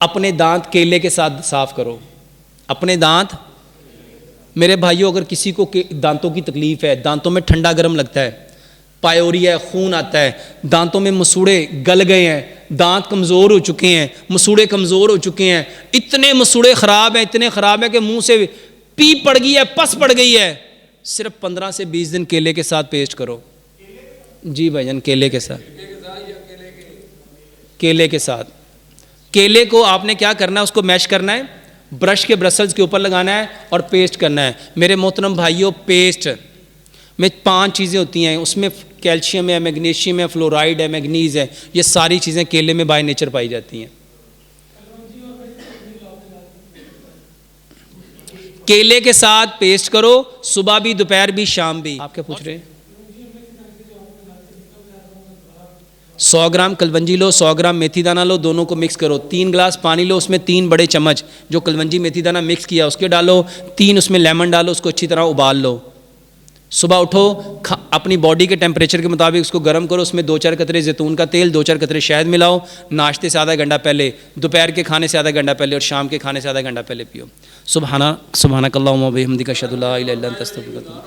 अपने दांत केले के साथ साफ करो। अपने दांत, मेरे भाइयों, अगर किसी को दांतों की तकलीफ है, दांतों में ठंडा गर्म लगता है, पायोरिया है, खून आता है, दांतों में मसूड़े गल गए हैं, दांत कमज़ोर हो चुके हैं, मसूड़े कमज़ोर हो चुके हैं, इतने मसूड़े ख़राब हैं, इतने ख़राब हैं कि मुंह से पीप पड़ गई है, पस पड़ गई है, सिर्फ 15 से 20 दिन केले के साथ पेस्ट करो। जी भाईजान, केले के साथ, केले के साथ। केले को आपने क्या करना है, उसको मैश करना है, ब्रश के ब्रसल्स के ऊपर लगाना है और पेस्ट करना है। मेरे मोहतरम भाइयों, पेस्ट में 5 चीज़ें होती हैं, उसमें कैल्शियम है, मैग्नीशियम है, फ्लोराइड है, मैग्नीज है, ये सारी चीज़ें केले में बाय नेचर पाई जाती हैं। केले के साथ पेस्ट करो, सुबह भी, दोपहर भी, शाम भी। आप क्या पूछ रहे हैं? 100 ग्राम कलवंजी लो, 100 ग्राम मेथी दाना लो, दोनों को मिक्स करो। 3 गिलास पानी लो, उसमें 3 बड़े चम्मच जो कलवंजी मेथी दाना मिक्स किया उसके डालो, 3 उसमें लेमन डालो, उसको अच्छी तरह उबाल लो। सुबह उठो, अपनी बॉडी के टेम्परेचर के मुताबिक उसको गर्म करो, उसमें 2-4 कतरे जैतून का तेल, 2-4 कतरे शहद मिलाओ, नाश्ते से आधा घंटा पहले, दोपहर के खाने से आधा घंटा पहले और शाम के खाने से आधा घंटा पहले पियो। सुबहानक अल्लाहुम्मा व बिहम्दिका अशहदु अल्ला इलाहा इल्ला अंता अस्तगफिरुका।